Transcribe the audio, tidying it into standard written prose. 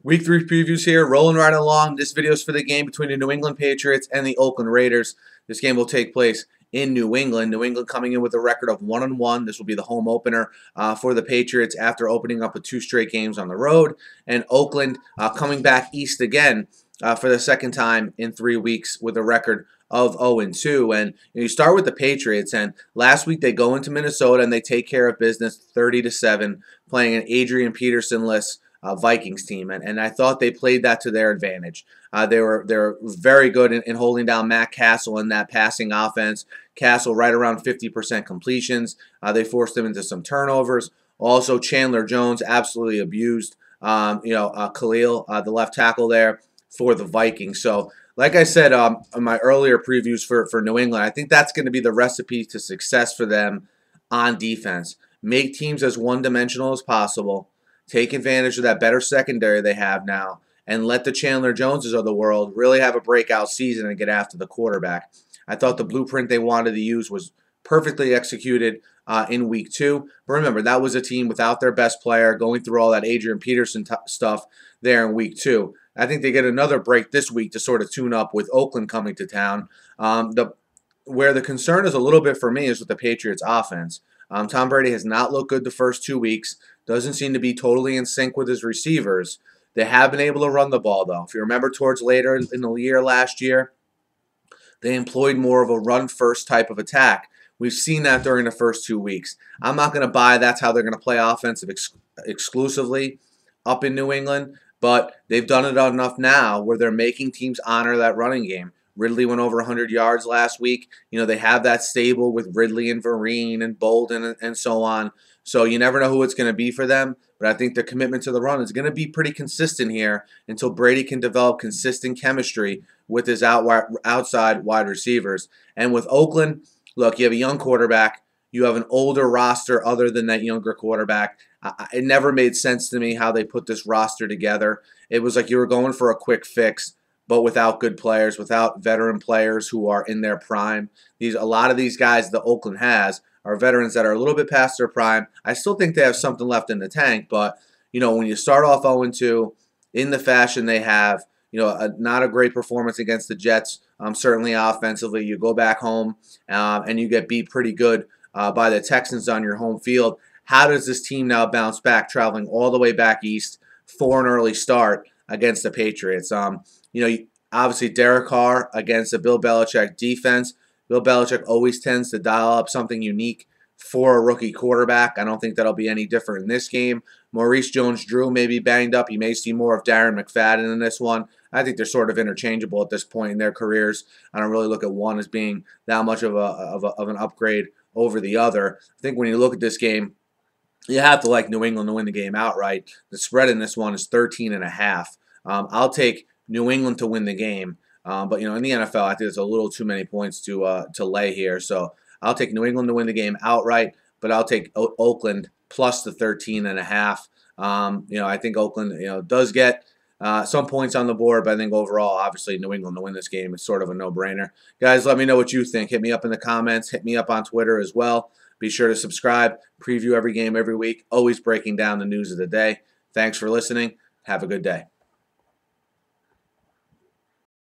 Week 3 previews here, rolling right along. This video is for the game between the New England Patriots and the Oakland Raiders. This game will take place in New England. New England coming in with a record of 1-1. This will be the home opener for the Patriots after opening up with 2 straight games on the road. And Oakland coming back east again for the second time in 3 weeks with a record of 0-2. And you start with the Patriots, and last week they go into Minnesota and they take care of business 30-7, playing an Adrian Peterson-less Vikings team, and I thought they played that to their advantage. They were very good in holding down Matt Castle in that passing offense. Castle right around 50% completions. They forced him into some turnovers. Also, Chandler Jones absolutely abused Khalil, the left tackle there for the Vikings. So, like I said in my earlier previews for New England, I think that's going to be the recipe to success for them on defense. Make teams as one-dimensional as possible. Take advantage of that better secondary they have now, and let the Chandler Joneses of the world really have a breakout season and get after the quarterback. I thought the blueprint they wanted to use was perfectly executed in Week 2. But remember, that was a team without their best player, going through all that Adrian Peterson stuff there in Week 2. I think they get another break this week to sort of tune up with Oakland coming to town. Where the concern is a little bit for me is with the Patriots offense. Tom Brady has not looked good the first 2 weeks. Doesn't seem to be totally in sync with his receivers. They have been able to run the ball, though. If you remember towards later in the year last year, they employed more of a run-first type of attack. We've seen that during the first 2 weeks. I'm not going to buy that's how they're going to play offensive exclusively up in New England, but they've done it enough now where they're making teams honor that running game. Ridley went over 100 yards last week. You know, they have that stable with Ridley and Vereen and Bolden and so on. So you never know who it's going to be for them. But I think the commitment to the run is going to be pretty consistent here until Brady can develop consistent chemistry with his outside wide receivers. And with Oakland, look, you have a young quarterback. You have an older roster other than that younger quarterback. It never made sense to me how they put this roster together. It was like you were going for a quick fix, but without good players, without veteran players who are in their prime. A lot of these guys that Oakland has are veterans that are a little bit past their prime. I still think they have something left in the tank, but when you start off 0-2 in the fashion they have, not a great performance against the Jets, certainly offensively. You go back home and you get beat pretty good by the Texans on your home field. How does this team now bounce back, traveling all the way back east for an early start against the Patriots? Obviously Derek Carr against a Bill Belichick defense. Bill Belichick always tends to dial up something unique for a rookie quarterback. I don't think that'll be any different in this game. Maurice Jones-Drew may be banged up. You may see more of Darren McFadden in this one. I think they're sort of interchangeable at this point in their careers. I don't really look at one as being that much of an upgrade over the other. I think when you look at this game, you have to like New England to win the game outright. The spread in this one is 13.5. I'll take New England to win the game. But in the NFL, I think there's a little too many points to lay here. So I'll take New England to win the game outright, but I'll take Oakland plus the 13.5. I think Oakland, does get some points on the board, but I think overall, obviously, New England to win this game is sort of a no-brainer. Guys, let me know what you think. Hit me up in the comments. Hit me up on Twitter as well. Be sure to subscribe. Preview every game every week. Always breaking down the news of the day. Thanks for listening. Have a good day.